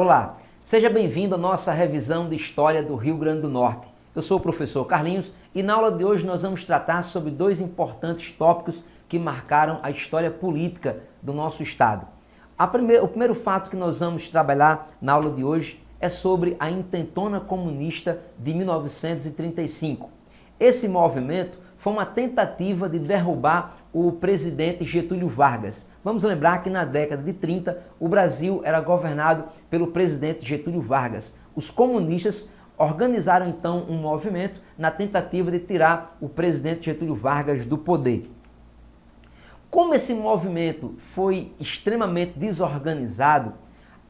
Olá, seja bem-vindo à nossa revisão de História do Rio Grande do Norte. Eu sou o professor Carlinhos e na aula de hoje nós vamos tratar sobre dois importantes tópicos que marcaram a história política do nosso estado. O primeiro fato que nós vamos trabalhar na aula de hoje é sobre a Intentona Comunista de 1935. Esse movimento foi uma tentativa de derrubar o presidente Getúlio Vargas. Vamos lembrar que na década de 30 o Brasil era governado pelo presidente Getúlio Vargas. Os comunistas organizaram então um movimento na tentativa de tirar o presidente Getúlio Vargas do poder. Como esse movimento foi extremamente desorganizado,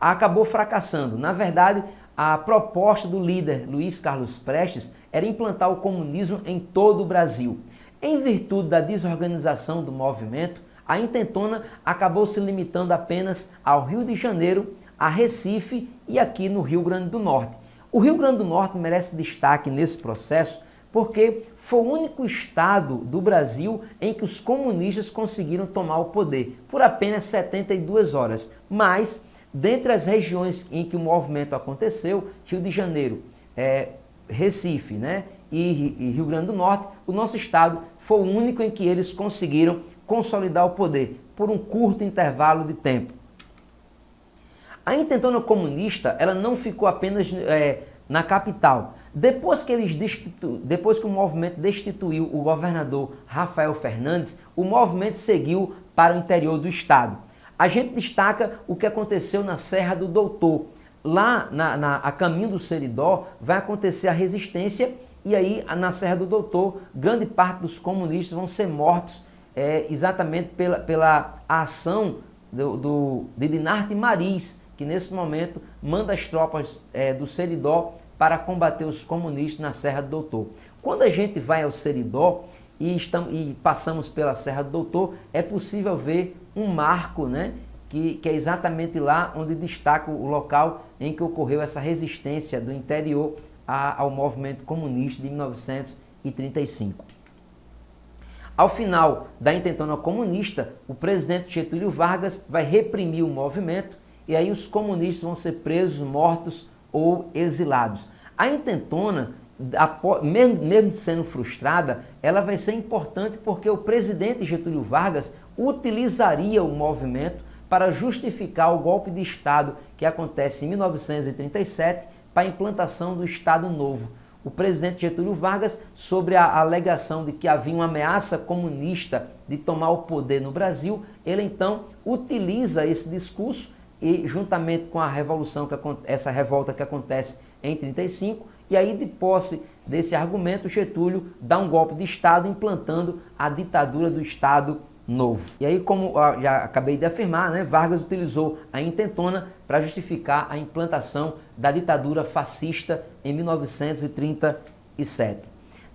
acabou fracassando. Na verdade, a proposta do líder Luiz Carlos Prestes era implantar o comunismo em todo o Brasil. Em virtude da desorganização do movimento, a Intentona acabou se limitando apenas ao Rio de Janeiro, a Recife e aqui no Rio Grande do Norte. O Rio Grande do Norte merece destaque nesse processo porque foi o único estado do Brasil em que os comunistas conseguiram tomar o poder por apenas 72 horas. Mas, dentre as regiões em que o movimento aconteceu, Rio de Janeiro, Recife, e Rio Grande do Norte, o nosso estado foi o único em que eles conseguiram consolidar o poder por um curto intervalo de tempo. A Intentona Comunista ela não ficou apenas na capital. Depois que o movimento destituiu o governador Rafael Fernandes, o movimento seguiu para o interior do estado. A gente destaca o que aconteceu na Serra do Doutor. Lá a caminho do Seridó vai acontecer a resistência e aí na Serra do Doutor grande parte dos comunistas vão ser mortos exatamente pela ação de Dinarte Mariz, que nesse momento manda as tropas do Seridó para combater os comunistas na Serra do Doutor. Quando a gente vai ao Seridó e passamos pela Serra do Doutor, é possível ver um marco, que é exatamente lá onde destaca o local em que ocorreu essa resistência do interior ao movimento comunista de 1935. Ao final da Intentona Comunista, o presidente Getúlio Vargas vai reprimir o movimento e aí os comunistas vão ser presos, mortos ou exilados. A Intentona, mesmo sendo frustrada, ela vai ser importante porque o presidente Getúlio Vargas utilizaria o movimento para justificar o golpe de Estado que acontece em 1937 para a implantação do Estado Novo. O presidente Getúlio Vargas, sobre a alegação de que havia uma ameaça comunista de tomar o poder no Brasil, ele então utiliza esse discurso e juntamente com a revolução, essa revolta que acontece em 35, e aí de posse desse argumento, Getúlio dá um golpe de Estado implantando a ditadura do Estado Novo. E aí, como já acabei de afirmar, Vargas utilizou a Intentona para justificar a implantação da ditadura fascista em 1937.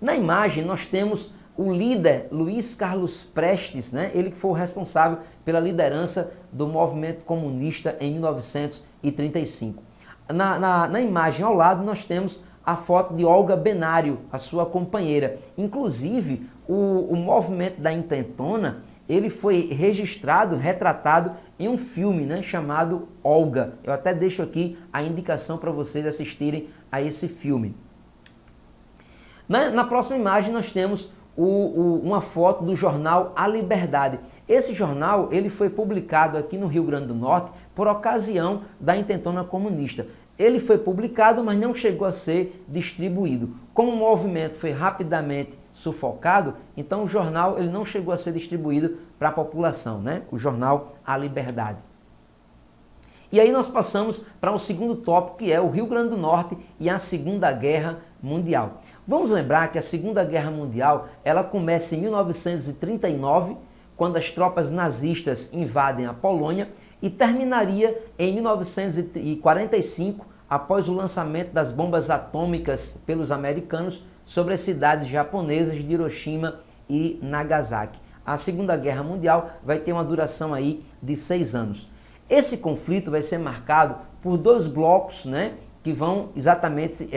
Na imagem nós temos o líder Luiz Carlos Prestes, ele que foi o responsável pela liderança do movimento comunista em 1935. Na imagem ao lado nós temos a foto de Olga Benário, a sua companheira. Inclusive, o movimento da Intentona, ele foi registrado, retratado em um filme uma Olga. Eu até deixo aqui a indicação para vocês assistirem a esse filme. Na próxima imagem nós temos uma foto do jornal A Liberdade. Esse jornal ele foi publicado aqui no Rio Grande do Norte por ocasião da Intentona Comunista. Ele foi publicado, mas não chegou a ser distribuído. Como o movimento foi rapidamente sufocado, então o jornal ele não chegou a ser distribuído para a população, o jornal A Liberdade. E aí nós passamos para o segundo tópico, que é o Rio Grande do Norte e a Segunda Guerra Mundial. Vamos lembrar que a Segunda Guerra Mundial ela começa em 1939, quando as tropas nazistas invadem a Polônia, e terminaria em 1945, após o lançamento das bombas atômicas pelos americanos sobre as cidades japonesas de Hiroshima e Nagasaki. A Segunda Guerra Mundial vai ter uma duração aí de 6 anos. Esse conflito vai ser marcado por dois blocos, que vão exatamente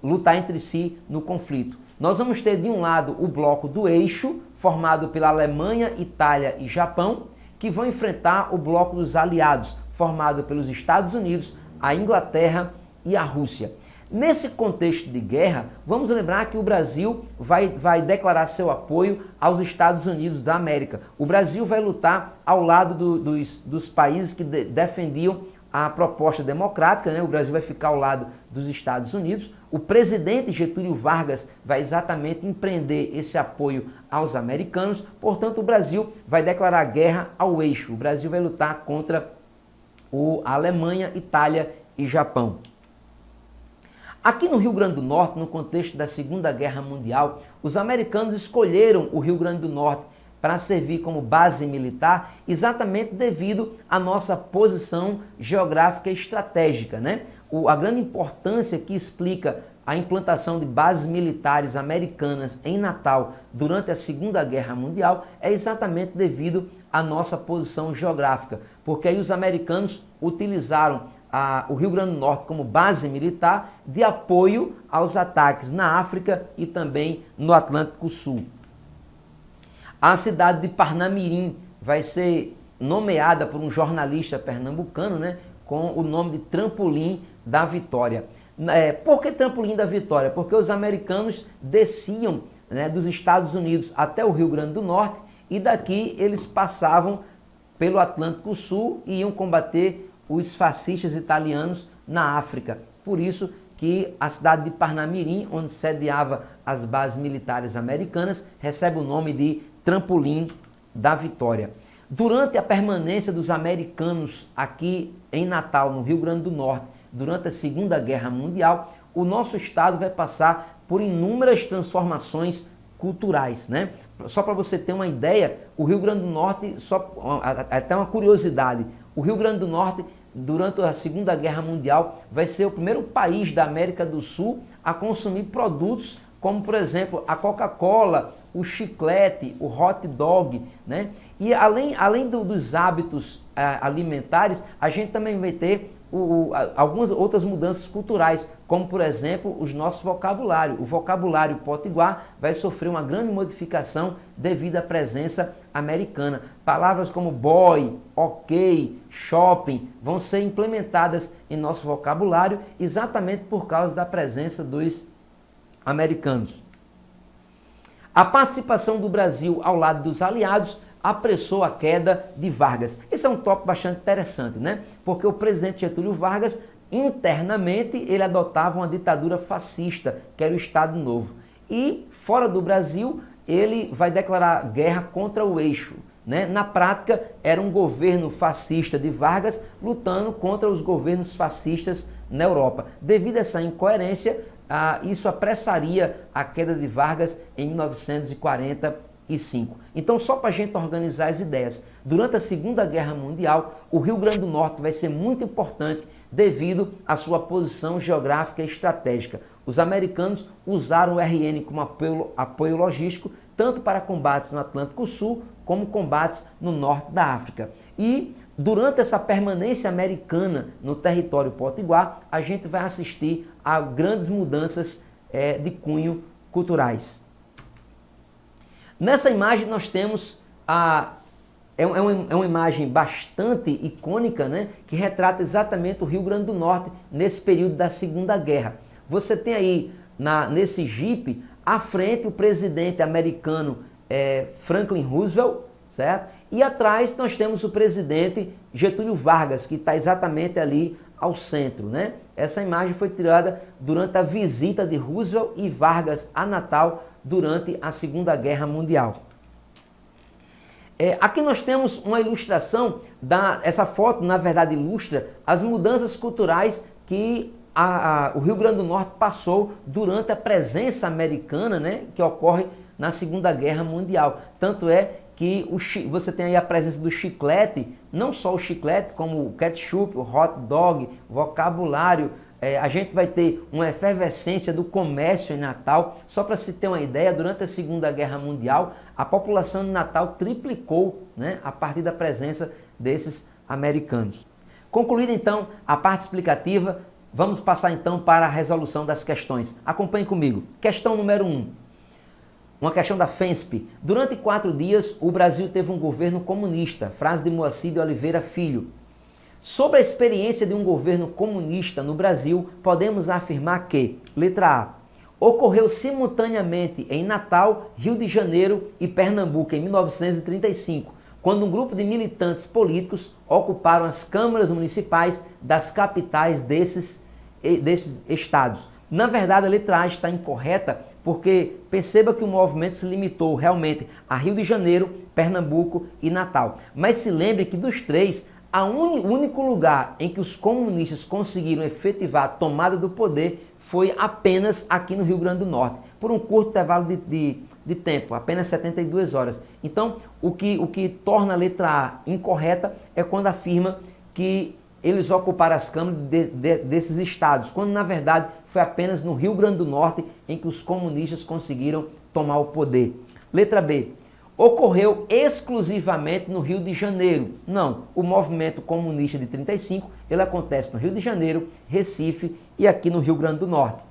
lutar entre si no conflito. Nós vamos ter de um lado o bloco do eixo, formado pela Alemanha, Itália e Japão, que vão enfrentar o bloco dos aliados, formado pelos Estados Unidos, a Inglaterra e a Rússia. Nesse contexto de guerra, vamos lembrar que o Brasil vai declarar seu apoio aos Estados Unidos da América. O Brasil vai lutar ao lado dos países que defendiam a proposta democrática, né? O Brasil vai ficar ao lado dos Estados Unidos. O presidente Getúlio Vargas vai exatamente empreender esse apoio aos americanos. Portanto, o Brasil vai declarar guerra ao eixo. O Brasil vai lutar contra a Alemanha, Itália e Japão. Aqui no Rio Grande do Norte, no contexto da Segunda Guerra Mundial, os americanos escolheram o Rio Grande do Norte para servir como base militar, exatamente devido à nossa posição geográfica e estratégica, né? A grande importância que explica a implantação de bases militares americanas em Natal durante a Segunda Guerra Mundial é exatamente devido à nossa posição geográfica, porque aí os americanos utilizaram o Rio Grande do Norte como base militar de apoio aos ataques na África e também no Atlântico Sul. A cidade de Parnamirim vai ser nomeada por um jornalista pernambucano, né, com o nome de Trampolim da Vitória. Por que Trampolim da Vitória? Porque os americanos desciam, né, dos Estados Unidos até o Rio Grande do Norte e daqui eles passavam pelo Atlântico Sul e iam combater os fascistas italianos na África. Por isso que a cidade de Parnamirim, onde sediava as bases militares americanas, recebe o nome de Trampolim da Vitória. Durante a permanência dos americanos aqui em Natal, no Rio Grande do Norte, durante a Segunda Guerra Mundial, o nosso estado vai passar por inúmeras transformações culturais, né? Só para você ter uma ideia, o Rio Grande do Norte, até uma curiosidade, o Rio Grande do Norte, durante a Segunda Guerra Mundial, vai ser o primeiro país da América do Sul a consumir produtos como, por exemplo, a Coca-Cola, o chiclete, o hot dog, né? E além dos hábitos alimentares, a gente também vai ter algumas outras mudanças culturais, como, por exemplo, os nossos vocabulários. O vocabulário potiguar vai sofrer uma grande modificação devido à presença americana. Palavras como boy, ok, shopping vão ser implementadas em nosso vocabulário exatamente por causa da presença dos americanos. A participação do Brasil ao lado dos aliados apressou a queda de Vargas. Esse é um tópico bastante interessante, né? Porque o presidente Getúlio Vargas, internamente, ele adotava uma ditadura fascista, que era o Estado Novo. E, fora do Brasil, ele vai declarar guerra contra o eixo, né? Na prática, era um governo fascista de Vargas lutando contra os governos fascistas na Europa. Devido a essa incoerência, isso apressaria a queda de Vargas em 1945. Então, só para a gente organizar as ideias, durante a Segunda Guerra Mundial, o Rio Grande do Norte vai ser muito importante devido à sua posição geográfica e estratégica. Os americanos usaram o RN como apoio logístico, tanto para combates no Atlântico Sul, como combates no norte da África. E durante essa permanência americana no território potiguar, a gente vai assistir a grandes mudanças de cunho culturais. Nessa imagem nós temos uma imagem bastante icônica, né, que retrata exatamente o Rio Grande do Norte nesse período da Segunda Guerra. Você tem aí nesse jipe à frente o presidente americano Franklin Roosevelt, certo? E atrás nós temos o presidente Getúlio Vargas, que está exatamente ali ao centro, né? Essa imagem foi tirada durante a visita de Roosevelt e Vargas a Natal durante a Segunda Guerra Mundial. Aqui nós temos uma ilustração, essa foto na verdade ilustra as mudanças culturais que o Rio Grande do Norte passou durante a presença americana, né, que ocorre na Segunda Guerra Mundial. Tanto é que você tem aí a presença do chiclete, não só o chiclete, como o ketchup, o hot dog, o vocabulário. A gente vai ter uma efervescência do comércio em Natal. Só para se ter uma ideia, durante a Segunda Guerra Mundial, a população de Natal triplicou, né, a partir da presença desses americanos. Concluída então a parte explicativa, vamos passar então para a resolução das questões. Acompanhe comigo. Questão número 1. Uma questão da FENSP. Durante 4 dias, o Brasil teve um governo comunista. Frase de Moacir de Oliveira Filho. Sobre a experiência de um governo comunista no Brasil, podemos afirmar que, letra A, ocorreu simultaneamente em Natal, Rio de Janeiro e Pernambuco em 1935, quando um grupo de militantes políticos ocuparam as câmaras municipais das capitais desses estados. Na verdade, a letra A está incorreta porque perceba que o movimento se limitou realmente a Rio de Janeiro, Pernambuco e Natal. Mas se lembre que dos três, o único lugar em que os comunistas conseguiram efetivar a tomada do poder foi apenas aqui no Rio Grande do Norte, por um curto intervalo de tempo, apenas 72 horas. Então, o que torna a letra A incorreta é quando afirma que eles ocuparam as câmaras desses estados, quando na verdade foi apenas no Rio Grande do Norte em que os comunistas conseguiram tomar o poder. Letra B. Ocorreu exclusivamente no Rio de Janeiro. Não, o movimento comunista de 35, ele acontece no Rio de Janeiro, Recife e aqui no Rio Grande do Norte.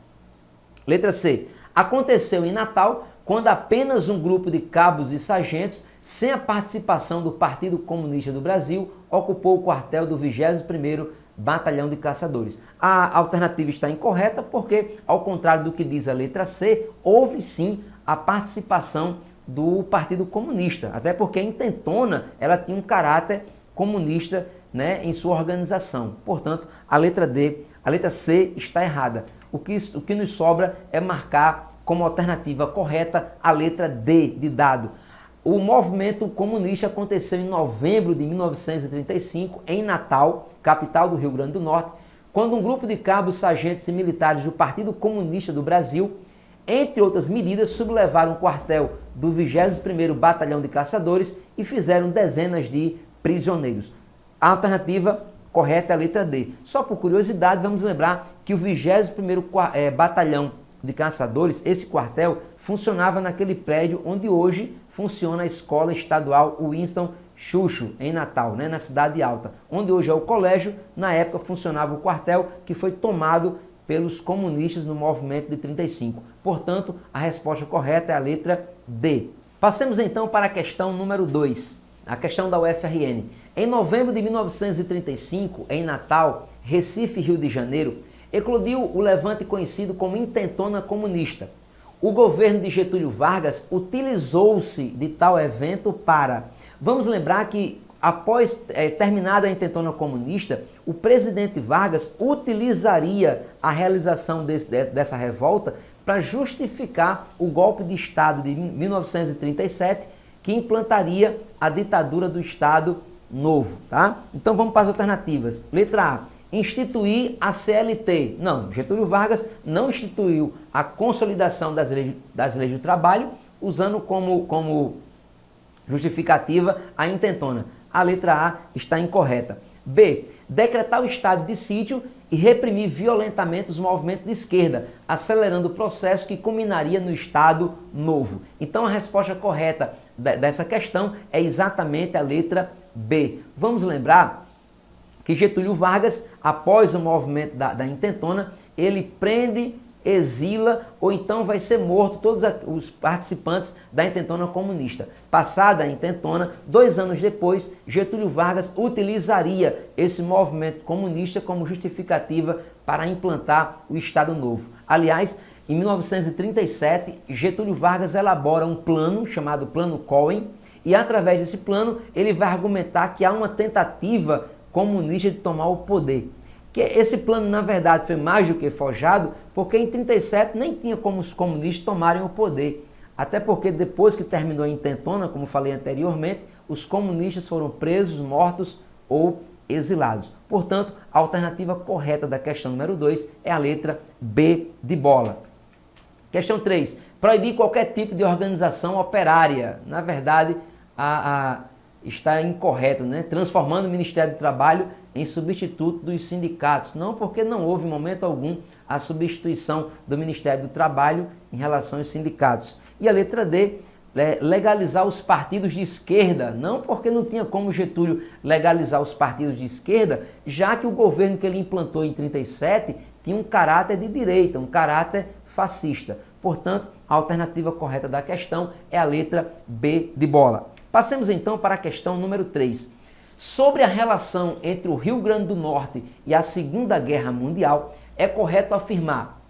Letra C. Aconteceu em Natal, quando apenas um grupo de cabos e sargentos, sem a participação do Partido Comunista do Brasil, ocupou o quartel do 21º Batalhão de Caçadores. A alternativa está incorreta porque, ao contrário do que diz a letra C, houve sim a participação do Partido Comunista, até porque a intentona ela tinha um caráter comunista, né, em sua organização. Portanto, a letra C está errada. O que nos sobra é marcar como alternativa correta a letra D de dado. O movimento comunista aconteceu em novembro de 1935, em Natal, capital do Rio Grande do Norte, quando um grupo de cabos, sargentos e militares do Partido Comunista do Brasil, entre outras medidas, sublevaram o quartel do 21º Batalhão de Caçadores e fizeram dezenas de prisioneiros. A alternativa correta é a letra D. Só por curiosidade, vamos lembrar que o 21º Batalhão de Caçadores, esse quartel, funcionava naquele prédio onde hoje funciona a Escola Estadual Winston Churchill, em Natal, né, na Cidade Alta. Onde hoje é o colégio, na época funcionava o quartel que foi tomado pelos comunistas no movimento de 35. Portanto, a resposta correta é a letra D. Passemos então para a questão número 2, a questão da UFRN. Em novembro de 1935, em Natal, Recife e Rio de Janeiro, eclodiu o levante conhecido como Intentona Comunista. O governo de Getúlio Vargas utilizou-se de tal evento para... Vamos lembrar que após terminada a Intentona Comunista, o presidente Vargas utilizaria a realização dessa revolta para justificar o golpe de Estado de 1937, que implantaria a ditadura do Estado Novo. Tá? Então vamos para as alternativas. Letra A. Instituir a CLT. Não, Getúlio Vargas não instituiu a consolidação das leis do trabalho, usando como justificativa a intentona. A letra A está incorreta. B. Decretar o estado de sítio e reprimir violentamente os movimentos de esquerda, acelerando o processo que culminaria no Estado Novo. Então a resposta correta dessa questão é exatamente a letra B. Vamos lembrar que Getúlio Vargas, após o movimento da intentona, ele prende, exila ou então vai ser morto todos os participantes da intentona comunista. Passada a intentona, 2 anos depois, Getúlio Vargas utilizaria esse movimento comunista como justificativa para implantar o Estado Novo. Aliás, em 1937, Getúlio Vargas elabora um plano chamado Plano Cohen e através desse plano ele vai argumentar que há uma tentativa comunista de tomar o poder. Que esse plano, na verdade, foi mais do que forjado, porque em 1937 nem tinha como os comunistas tomarem o poder. Até porque depois que terminou a intentona, como falei anteriormente, os comunistas foram presos, mortos ou exilados. Portanto, a alternativa correta da questão número 2 é a letra B de bola. Questão 3. Proibir qualquer tipo de organização operária. Na verdade, está incorreto, né? Transformando o Ministério do Trabalho em substituto dos sindicatos. Não, porque não houve em momento algum a substituição do Ministério do Trabalho em relação aos sindicatos. E a letra D, legalizar os partidos de esquerda. Não, porque não tinha como Getúlio legalizar os partidos de esquerda, já que o governo que ele implantou em 1937 tinha um caráter de direita, um caráter fascista. Portanto, a alternativa correta da questão é a letra B de bola. Passemos então para a questão número 3. Sobre a relação entre o Rio Grande do Norte e a Segunda Guerra Mundial, é correto afirmar: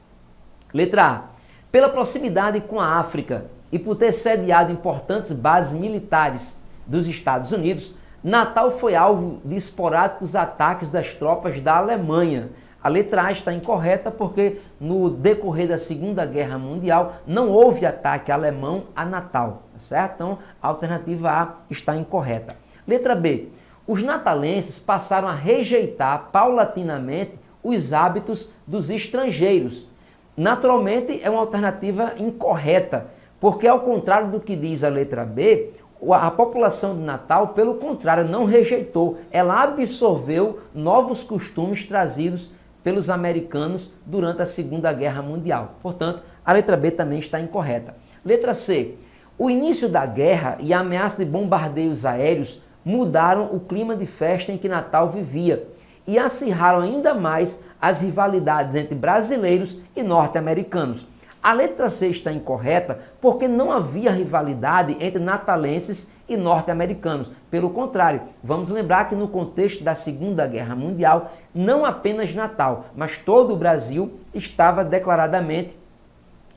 letra A, pela proximidade com a África e por ter sediado importantes bases militares dos Estados Unidos, Natal foi alvo de esporádicos ataques das tropas da Alemanha. A letra A está incorreta porque no decorrer da Segunda Guerra Mundial não houve ataque alemão a Natal, certo? Então a alternativa A está incorreta. Letra B, os natalenses passaram a rejeitar paulatinamente os hábitos dos estrangeiros. Naturalmente é uma alternativa incorreta, porque ao contrário do que diz a letra B, a população de Natal, pelo contrário, não rejeitou, ela absorveu novos costumes trazidos pelos americanos durante a Segunda Guerra Mundial. Portanto, a letra B também está incorreta. Letra C, o início da guerra e a ameaça de bombardeios aéreos mudaram o clima de festa em que Natal vivia e acirraram ainda mais as rivalidades entre brasileiros e norte-americanos. A letra C está incorreta porque não havia rivalidade entre natalenses e norte-americanos. Pelo contrário, vamos lembrar que no contexto da Segunda Guerra Mundial, não apenas Natal, mas todo o Brasil estava declaradamente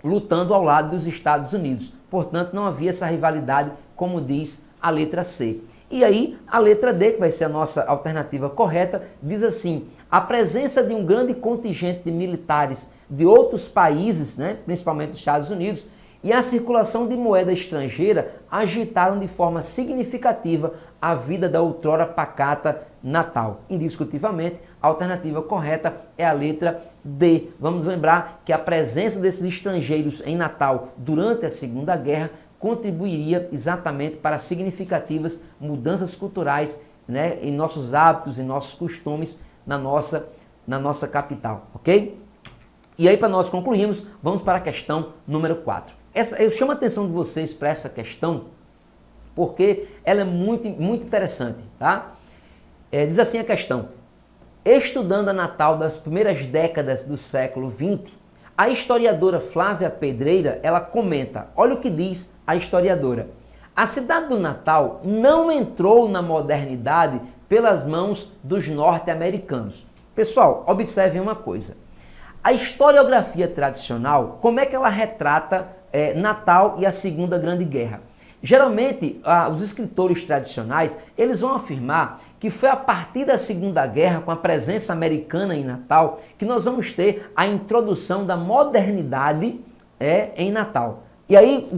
lutando ao lado dos Estados Unidos. Portanto, não havia essa rivalidade, como diz a letra C. E aí, a letra D, que vai ser a nossa alternativa correta, diz assim: a presença de um grande contingente de militares de outros países, principalmente os Estados Unidos, e a circulação de moeda estrangeira agitaram de forma significativa a vida da outrora pacata Natal. Indiscutivelmente, a alternativa correta é a letra D. Vamos lembrar que a presença desses estrangeiros em Natal durante a Segunda Guerra contribuiria exatamente para significativas mudanças culturais, em nossos hábitos e nossos costumes na nossa capital, ok? E aí, para nós concluirmos, vamos para a questão número 4. Eu chamo a atenção de vocês para essa questão porque ela é muito interessante, tá? Diz assim a questão: estudando a Natal das primeiras décadas do século XX, a historiadora Flávia Pedreira, ela comenta, olha o que diz a historiadora: a cidade do Natal não entrou na modernidade pelas mãos dos norte-americanos. Pessoal, observem uma coisa. A historiografia tradicional, como é que ela retrata Natal e a Segunda Grande Guerra? Geralmente, os escritores tradicionais, eles vão afirmar que foi a partir da Segunda Guerra, com a presença americana em Natal, que nós vamos ter a introdução da modernidade em Natal. E aí,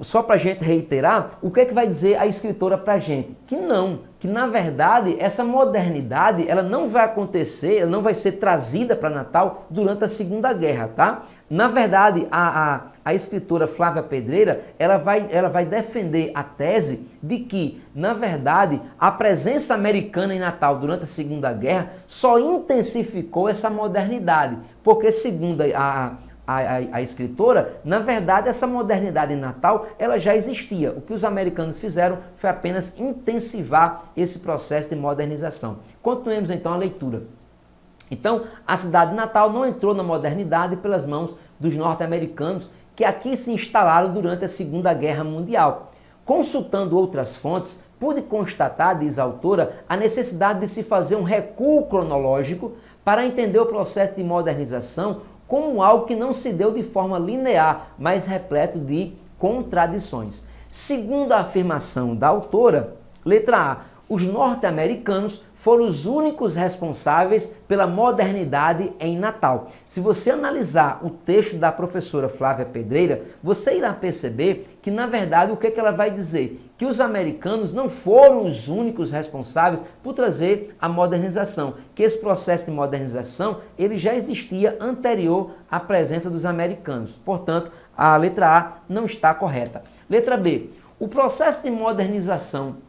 só para a gente reiterar, o que é que vai dizer a escritora para a gente? Que não, que na verdade essa modernidade ela não vai acontecer, ela não vai ser trazida para Natal durante a Segunda Guerra, tá? Na verdade, a escritora Flávia Pedreira, ela vai defender a tese de que, na verdade, a presença americana em Natal durante a Segunda Guerra só intensificou essa modernidade, porque segundo a escritora, na verdade, essa modernidade em Natal, ela já existia. O que os americanos fizeram foi apenas intensivar esse processo de modernização. Continuemos então a leitura. Então, a cidade de Natal não entrou na modernidade pelas mãos dos norte-americanos que aqui se instalaram durante a Segunda Guerra Mundial. Consultando outras fontes, pude constatar, diz a autora, a necessidade de se fazer um recuo cronológico para entender o processo de modernização como algo que não se deu de forma linear, mas repleto de contradições. Segundo a afirmação da autora, letra A, os norte-americanos foram os únicos responsáveis pela modernidade em Natal. Se você analisar o texto da professora Flávia Pedreira, você irá perceber que, na verdade, o que ela vai dizer? Que os americanos não foram os únicos responsáveis por trazer a modernização, que esse processo de modernização ele já existia anterior à presença dos americanos. Portanto, a letra A não está correta. Letra B, o processo de modernização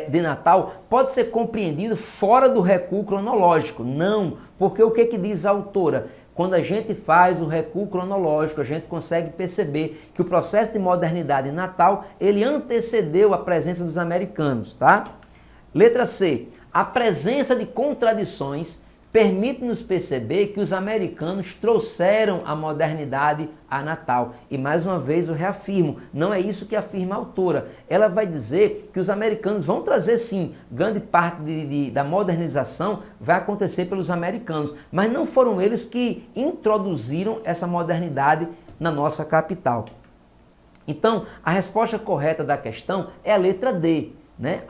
de Natal pode ser compreendido fora do recuo cronológico. Não, porque o que diz a autora? Quando a gente faz o recuo cronológico, a gente consegue perceber que o processo de modernidade em Natal, ele antecedeu a presença dos americanos, tá? Letra C. A presença de contradições permite-nos perceber que os americanos trouxeram a modernidade a Natal. E mais uma vez eu reafirmo, não é isso que afirma a autora. Ela vai dizer que os americanos vão trazer sim, grande parte da modernização vai acontecer pelos americanos, mas não foram eles que introduziram essa modernidade na nossa capital. Então, a resposta correta da questão é a letra D. Né?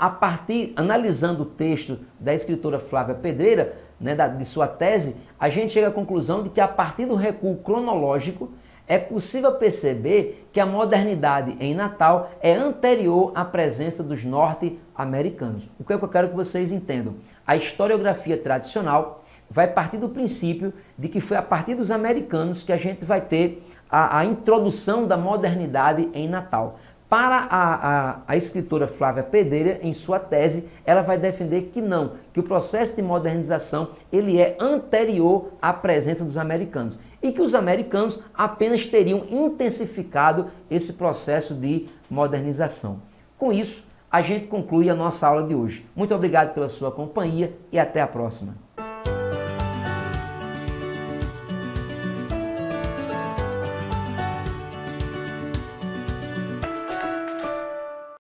Analisando o texto da escritora Flávia Pedreira, né, de sua tese, a gente chega à conclusão de que a partir do recuo cronológico é possível perceber que a modernidade em Natal é anterior à presença dos norte-americanos. O que eu quero que vocês entendam? A historiografia tradicional vai partir do princípio de que foi a partir dos americanos que a gente vai ter a introdução da modernidade em Natal. Para a escritora Flávia Pedreira, em sua tese, ela vai defender que não, que o processo de modernização ele é anterior à presença dos americanos e que os americanos apenas teriam intensificado esse processo de modernização. Com isso, a gente conclui a nossa aula de hoje. Muito obrigado pela sua companhia e até a próxima.